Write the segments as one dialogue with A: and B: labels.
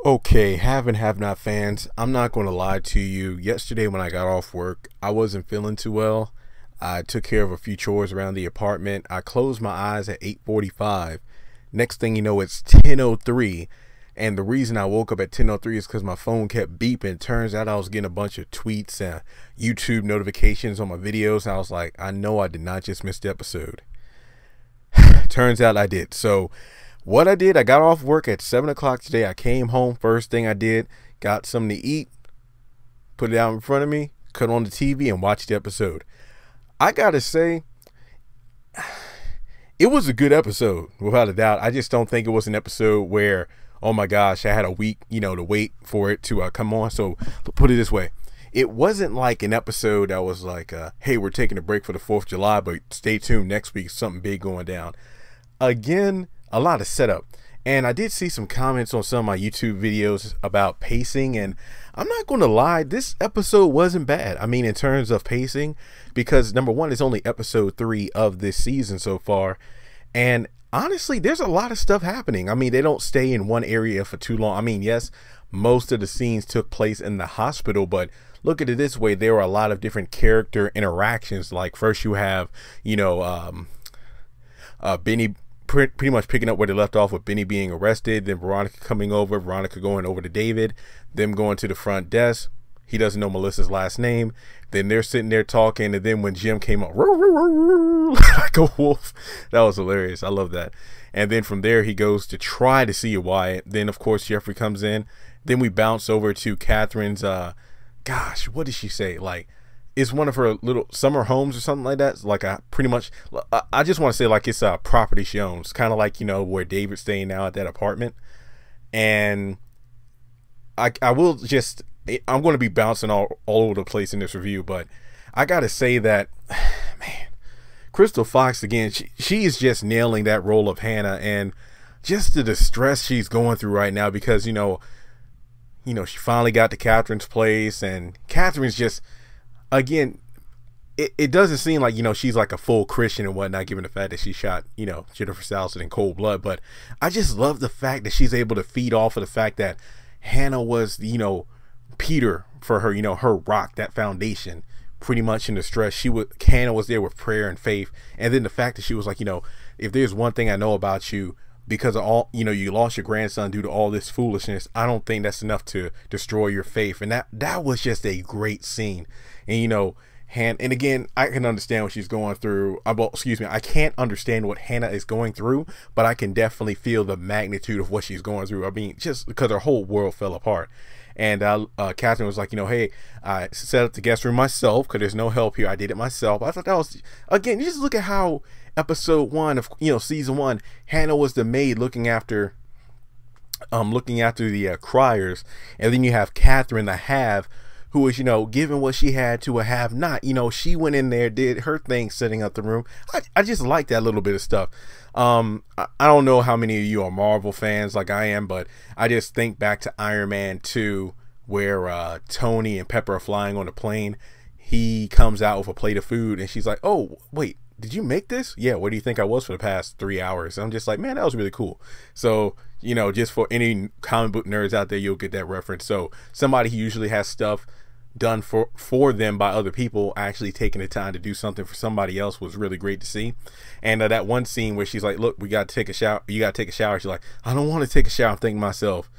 A: Okay, have and have not fans, I'm not going to lie to you. Yesterday when I got off work, I wasn't feeling too well. I took care of a few chores around the apartment. I closed my eyes at 8:45. Next thing you know, it's 10:03. And the reason I woke up at 10:03 is because my phone kept beeping. Turns out I was getting a bunch of tweets and YouTube notifications on my videos. And I was like, I know I did not just miss the episode. Turns out I did. So what I did, I got off work at 7 o'clock today. I came home. First thing I did, got something to eat, put it out in front of me, cut on the TV, and watched the episode. I gotta say, it was a good episode, without a doubt. I just don't think it was an episode where, oh my gosh, I had a week, to wait for it to come on. So put it this way. It wasn't like an episode that was like, hey, we're taking a break for the 4th of July, but stay tuned next week, something big going down. Again, a lot of setup. And I did see some comments on some of my YouTube videos about pacing, and I'm not going to lie, this episode wasn't bad. I mean, in terms of pacing, because number one, it's only episode 3 of this season so far, and honestly, there's a lot of stuff happening. I mean, they don't stay in one area for too long. I mean, yes, most of the scenes took place in the hospital, but look at it this way, there were a lot of different character interactions. Like first you have, Benny pretty much picking up where they left off with Benny being arrested, then Veronica coming over, Veronica going over to David, them going to the front desk. He doesn't know Melissa's last name. Then they're sitting there talking, and then when Jim came up like a wolf, that was hilarious. I love that. And then from there he goes to try to see Wyatt. Then of course Jeffrey comes in. Then we bounce over to Catherine's gosh, what did she say? Like, it's one of her little summer homes or something like that. It's like pretty much, I just want to say like it's a property she owns, kind of like, where David's staying now at that apartment. And I will just, I'm going to be bouncing all over the place in this review, but I got to say that, man, Crystal Fox, again, she is just nailing that role of Hannah, and just the distress she's going through right now because, she finally got to Catherine's place, and Catherine's just, again, it doesn't seem like, she's like a full Christian and whatnot, given the fact that she shot, Jennifer Salson in cold blood. But I just love the fact that she's able to feed off of the fact that Hannah was, Peter for her, her rock, that foundation, pretty much in the stress. Hannah was there with prayer and faith. And then the fact that she was like, if there's one thing I know about you, because of all, you lost your grandson due to all this foolishness, I don't think that's enough to destroy your faith. And that was just a great scene. And and again, I can understand what she's going through. I can't understand what Hannah is going through, but I can definitely feel the magnitude of what she's going through. I mean, just because her whole world fell apart. And Catherine was like, hey, I set up the guest room myself because there's no help here. I did it myself. I thought that was, again, you just look at how episode 1 of season 1, Hannah was the maid looking after the criers, and then you have Catherine the have, who was giving what she had to a have not. She went in there, did her thing, setting up the room. I just like that little bit of stuff. I don't know how many of you are Marvel fans like I am, but I just think back to Iron Man 2, where Tony and Pepper are flying on a plane. He comes out with a plate of food, and she's like, oh wait, did you make this? Yeah, where do you think I was for the past 3 hours? And I'm just like, man, that was really cool. So just for any comic book nerds out there, you'll get that reference. So somebody who usually has stuff done for them by other people actually taking the time to do something for somebody else was really great to see. And that one scene where she's like, look, we got to take a shower, you got to take a shower. She's like, I don't want to take a shower. I'm thinking to myself,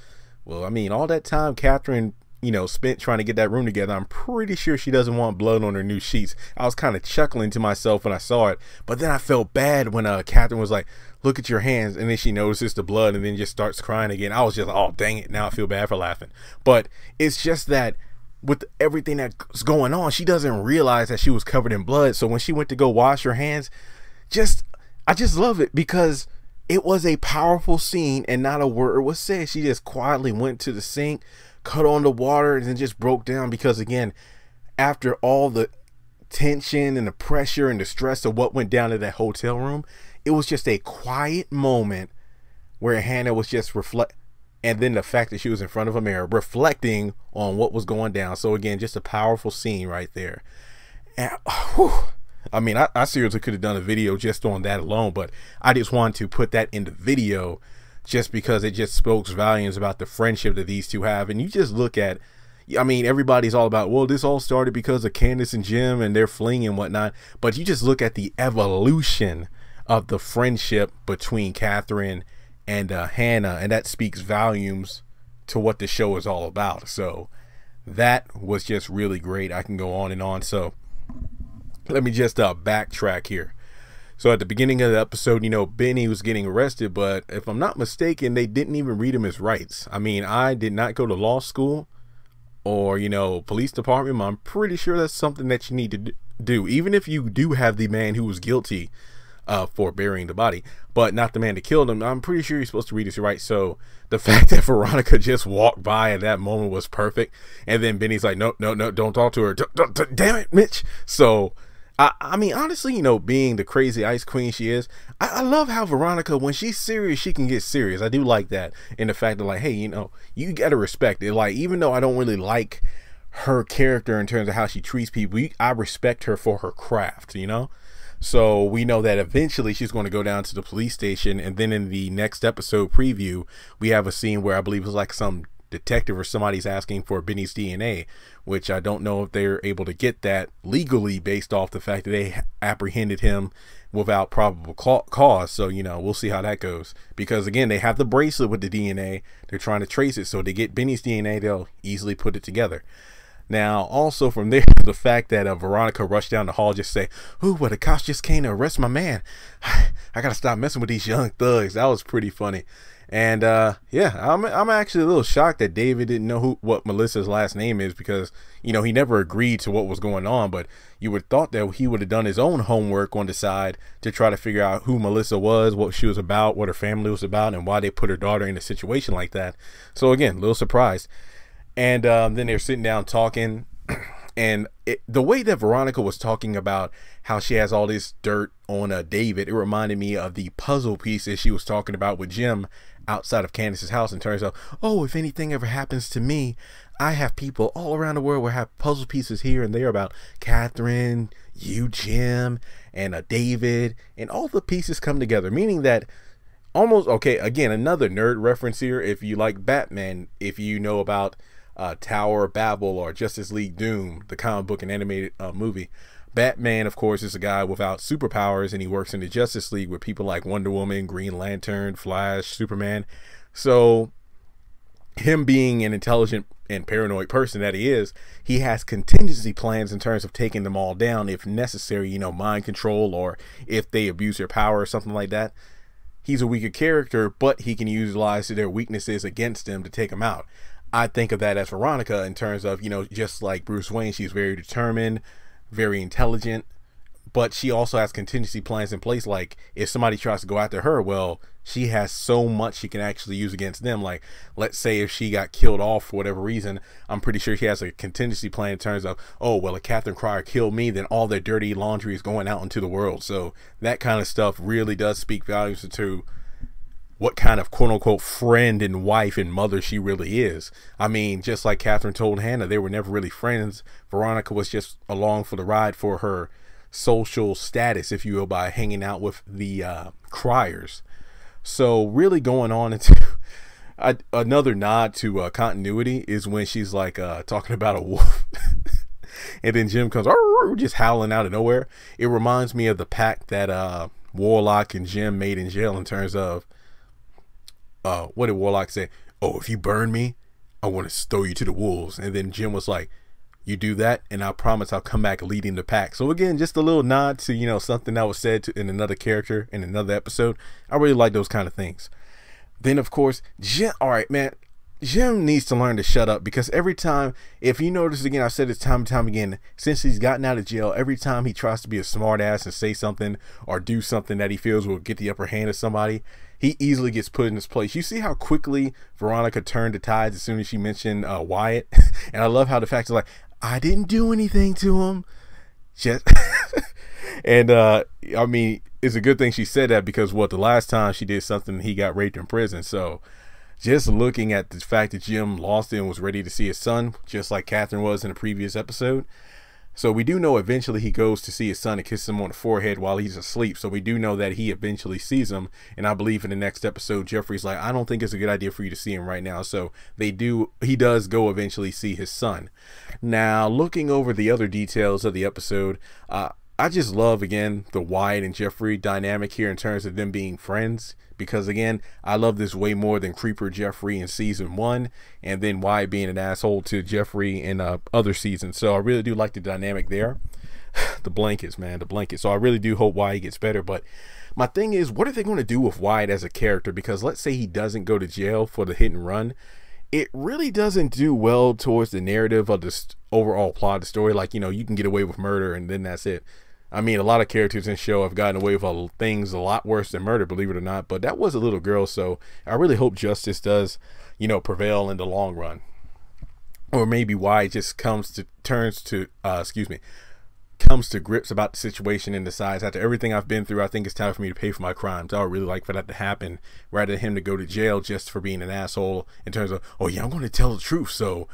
A: well, I mean, all that time Catherine spent trying to get that room together, I'm pretty sure she doesn't want blood on her new sheets. I was kind of chuckling to myself when I saw it, but then I felt bad when Catherine was like, look at your hands, and then she notices the blood and then just starts crying again. I was just like, oh dang it, now I feel bad for laughing. But it's just that with everything that's going on, she doesn't realize that she was covered in blood. So when she went to go wash her hands, I just love it because it was a powerful scene and not a word was said. She just quietly went to the sink, cut on the water, and then just broke down because, again, after all the tension and the pressure and the stress of what went down in that hotel room, it was just a quiet moment where Hannah was just and then the fact that she was in front of a mirror reflecting on what was going down. So again, just a powerful scene right there. And I mean, I seriously could have done a video just on that alone, but I just wanted to put that in the video just because it just speaks volumes about the friendship that these two have. And you just look at, I mean, everybody's all about, well, this all started because of Candace and Jim and their fling and whatnot. But you just look at the evolution of the friendship between Catherine and Hannah, and that speaks volumes to what the show is all about. So that was just really great. I can go on and on. So let me just backtrack here. So at the beginning of the episode, you know, Benny was getting arrested, but if I'm not mistaken, they didn't even read him his rights. I mean, I did not go to law school or, you know, police department. I'm pretty sure that's something that you need to do, even if you do have the man who was guilty for burying the body, but not the man that killed him. I'm pretty sure you're supposed to read his rights. So the fact that Veronica just walked by at that moment was perfect. And then Benny's like, no, don't talk to her. Damn it, Mitch. So I mean, honestly, you know, being the crazy ice queen she is, I love how Veronica, when she's serious, she can get serious. I do like that. And the fact that, like, hey, you know, you got to respect it. Like, even though I don't really like her character in terms of how she treats people, I respect her for her craft, you know? So we know that eventually she's going to go down to the police station. And then in the next episode preview, we have a scene where I believe it was like some detective or somebody's asking for Benny's DNA, which I don't know if they're able to get that legally based off the fact that they apprehended him without probable cause. So, you know, we'll see how that goes, because again, they have the bracelet with the DNA. They're trying to trace it. So they get Benny's DNA, they'll easily put it together. Now, also from there, the fact that Veronica rushed down the hall just say, "Ooh, well, the cops just came to arrest my man. I gotta stop messing with these young thugs." That was pretty funny. And yeah, I'm actually a little shocked that David didn't know what Melissa's last name is, because, you know, he never agreed to what was going on. But you would have thought that he would have done his own homework on the side to try to figure out who Melissa was, what she was about, what her family was about, and why they put her daughter in a situation like that. So again, a little surprised. And then they're sitting down talking, and the way that Veronica was talking about how she has all this dirt on David, it reminded me of the puzzle pieces she was talking about with Jim outside of Candace's house, in terms of, oh, if anything ever happens to me, I have people all around the world where have puzzle pieces here and there about Catherine, you, Jim, and David, and all the pieces come together, meaning that almost, okay, again, another nerd reference here. If you like Batman, if you know about Tower of Babel or Justice League Doom, the comic book and animated movie, Batman, of course, is a guy without superpowers, and he works in the Justice League with people like Wonder Woman, Green Lantern, Flash, Superman. So him being an intelligent and paranoid person that he is, he has contingency plans in terms of taking them all down if necessary, you know, mind control, or if they abuse their power or something like that. He's a weaker character, but he can utilize their weaknesses against them to take them out. I think of that as Veronica, in terms of, you know, just like Bruce Wayne, she's very determined, very intelligent, but she also has contingency plans in place. Like, if somebody tries to go after her, well, she has so much she can actually use against them. Like, let's say if she got killed off for whatever reason, I'm pretty sure she has a contingency plan in terms of, oh, well, if Catherine Cryer killed me, then all their dirty laundry is going out into the world. So that kind of stuff really does speak volumes to what kind of quote-unquote friend and wife and mother she really is. I mean, just like Catherine told Hannah, they were never really friends. Veronica was just along for the ride for her social status, if you will, by hanging out with the Cryers. So really going on into another nod to continuity is when she's like talking about a wolf and then Jim comes just howling out of nowhere. It reminds me of the pact that Warlock and Jim made in jail, in terms of what did Warlock say? Oh, if you burn me, I want to throw you to the wolves. And then Jim was like, you do that, and I promise I'll come back leading the pack. So again, just a little nod to, you know, something that was said in another character in another episode. I really like those kind of things. Then, of course, Jim, all right, man, Jim needs to learn to shut up, because every time, if you notice, again, I've said this time and time again, since he's gotten out of jail, every time he tries to be a smart ass and say something or do something that he feels will get the upper hand of somebody, he easily gets put in his place. You see how quickly Veronica turned the tides as soon as she mentioned Wyatt? And I love how the fact is like, I didn't do anything to him. Just and I mean, it's a good thing she said that, because the last time she did something, he got raped in prison. So just looking at the fact that Jim lost it and was ready to see his son, just like Catherine was in the previous episode, So we do know eventually he goes to see his son and kisses him on the forehead while he's asleep. So we do know that he eventually sees him. And I believe in the next episode, Jeffrey's like, I don't think it's a good idea for you to see him right now. So he does go eventually see his son. Now, looking over the other details of the episode, I just love, again, the Wyatt and Jeffrey dynamic here in terms of them being friends. Because, again, I love this way more than Creeper Jeffrey in season 1. And then Wyatt being an asshole to Jeffrey in other seasons. So I really do like the dynamic there. The blankets, man, the blankets. So I really do hope Wyatt gets better. But my thing is, what are they going to do with Wyatt as a character? Because let's say he doesn't go to jail for the hit and run. It really doesn't do well towards the narrative of the overall plot of the story. Like, you can get away with murder and then that's it. I mean, a lot of characters in the show have gotten away with things a lot worse than murder, believe it or not. But that was a little girl, so I really hope justice does, prevail in the long run. Or maybe Wyatt just comes to grips about the situation and decides, after everything I've been through, I think it's time for me to pay for my crimes. I would really like for that to happen, rather than him to go to jail just for being an asshole in terms of, oh yeah, I'm going to tell the truth, so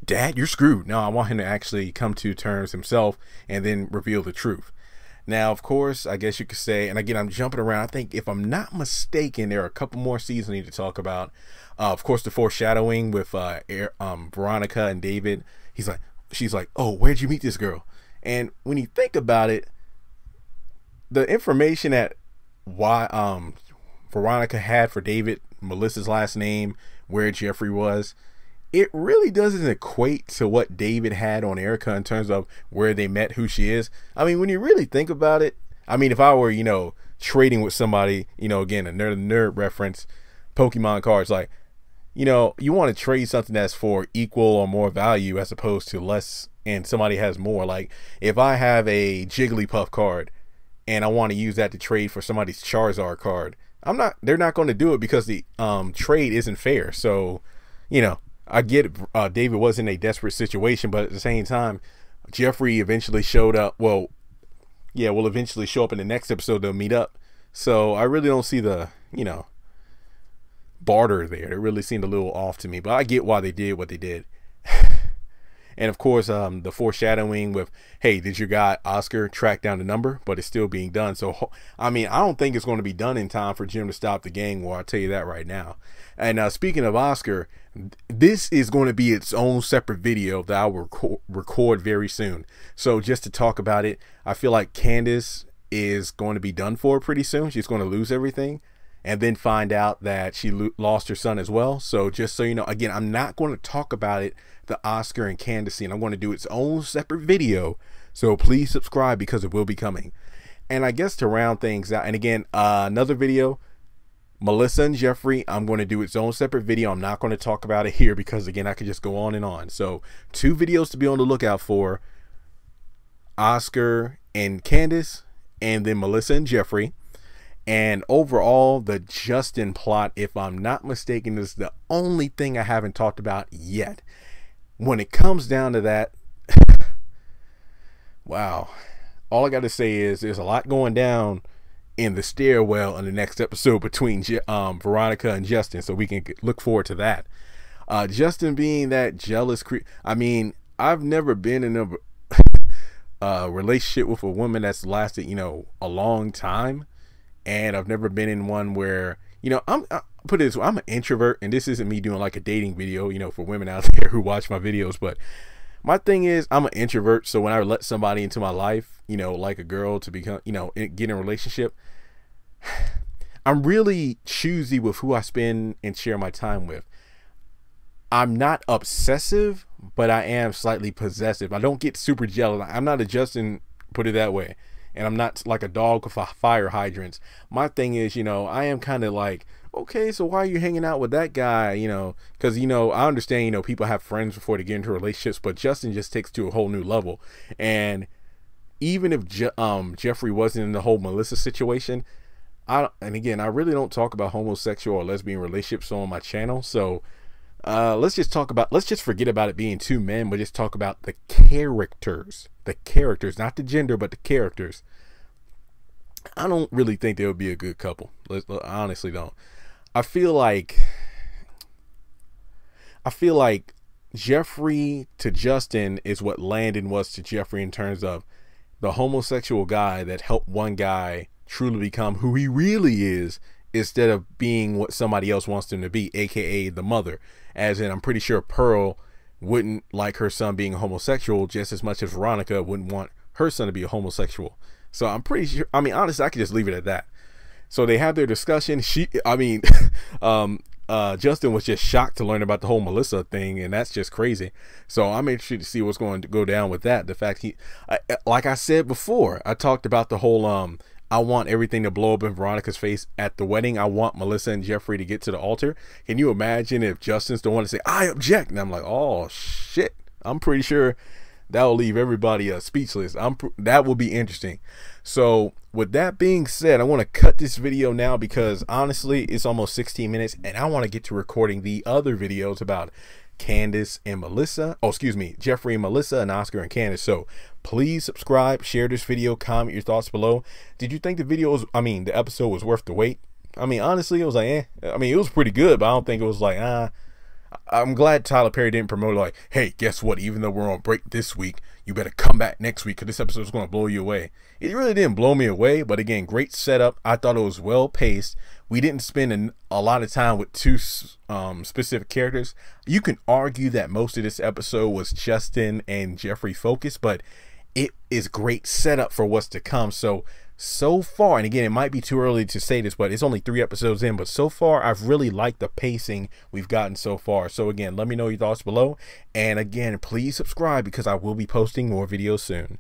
A: Dad, you're screwed. No, I want him to actually come to terms himself and then reveal the truth. Now, of course, I guess you could say, and again, I'm jumping around. I think, if I'm not mistaken, there are a couple more seasons I need to talk about. Of course, the foreshadowing with Veronica and David. She's like, oh, where'd you meet this girl? And when you think about it, the information that Veronica had for David, Melissa's last name, where Jeffrey was, it really doesn't equate to what David had on Erica in terms of where they met, who she is. I mean, when you really think about it, I mean, if I were, trading with somebody, again, a nerd reference, Pokemon cards, like, you want to trade something that's for equal or more value as opposed to less, and somebody has more. Like, if I have a Jigglypuff card and I want to use that to trade for somebody's Charizard card, they're not going to do it because the trade isn't fair. So, I get David was in a desperate situation, but at the same time, Jeffrey eventually showed up. Will eventually show up in the next episode. They'll meet up. So I really don't see the, barter there. It really seemed a little off to me, but I get why they did what they did. And of course, the foreshadowing with, hey, did your guy Oscar track down the number? But it's still being done. So, I mean, I don't think it's going to be done in time for Jim to stop the gang war. I'll tell you that right now. And speaking of Oscar, this is going to be its own separate video that I will record very soon. So just to talk about it, I feel like Candace is going to be done for pretty soon. She's going to lose everything and then find out that she lost her son as well. So just so you know, again, I'm not going to talk about it, the Oscar and Candace scene. I'm going to do its own separate video. So please subscribe because it will be coming. And I guess to round things out, and again, another video, Melissa and Jeffrey, I'm going to do its own separate video. I'm not going to talk about it here because, again, I could just go on and on. So 2 videos to be on the lookout for: Oscar and Candace, and then Melissa and Jeffrey. And overall, the Justin plot, if I'm not mistaken, is the only thing I haven't talked about yet. When it comes down to that, wow, all I got to say is there's a lot going down in the stairwell in the next episode between Veronica and Justin, so we can look forward to that. Justin being that jealous creep. I mean, I've never been in a relationship with a woman that's lasted, a long time, and I've never been in one where, I put it this way, I'm an introvert, and this isn't me doing like a dating video, for women out there who watch my videos, but my thing is, I'm an introvert, so when I let somebody into my life, like a girl, to become, get in a relationship, I'm really choosy with who I spend and share my time with. I'm not obsessive, but I am slightly possessive. I don't get super jealous. I'm not a Justin, put it that way. And I'm not like a dog with fire hydrants. My thing is, I am kind of like, okay, so why are you hanging out with that guy? Because, I understand, people have friends before they get into relationships, but Justin just takes it to a whole new level. And even if Jeffrey wasn't in the whole Melissa situation, and again, I really don't talk about homosexual or lesbian relationships on my channel. So let's just forget about it being 2 men, but just talk about the characters, not the gender, but the characters. I don't really think they would be a good couple. I honestly don't. I feel like Jeffrey to Justin is what Landon was to Jeffrey in terms of the homosexual guy that helped one guy truly become who he really is, instead of being what somebody else wants them to be, aka the mother. As in, I'm pretty sure Pearl wouldn't like her son being a homosexual just as much as Veronica wouldn't want her son to be a homosexual. So I'm pretty sure, I mean, honestly, I could just leave it at that. So they have their discussion. Justin was just shocked to learn about the whole Melissa thing, and that's just crazy. So I'm interested to see what's going to go down with that. The fact like I said before, I talked about the whole I want everything to blow up in Veronica's face at the wedding. I want Melissa and Jeffrey to get to the altar. Can you imagine if Justin's the one to say, I object? And I'm like, oh shit. I'm pretty sure that will leave everybody speechless. That will be interesting. So with that being said, I want to cut this video now because honestly, it's almost 16 minutes and I want to get to recording the other videos about Candace and Melissa. Oh, excuse me, Jeffrey and Melissa, and Oscar and Candace. So please subscribe, share this video, comment your thoughts below. Did you think the episode was worth the wait? I mean, honestly, it was like, I mean, it was pretty good, but I don't think it was like, I'm glad Tyler Perry didn't promote like, hey, guess what? Even though we're on break this week, you better come back next week because this episode is going to blow you away. It really didn't blow me away, but again, great setup. I thought it was well paced. We didn't spend a lot of time with two specific characters. You can argue that most of this episode was Justin and Jeffrey focused, but it is great setup for what's to come. So far, and again, it might be too early to say this, but it's only 3 episodes in, but so far I've really liked the pacing we've gotten so far. So again, let me know your thoughts below, and again, please subscribe because I will be posting more videos soon.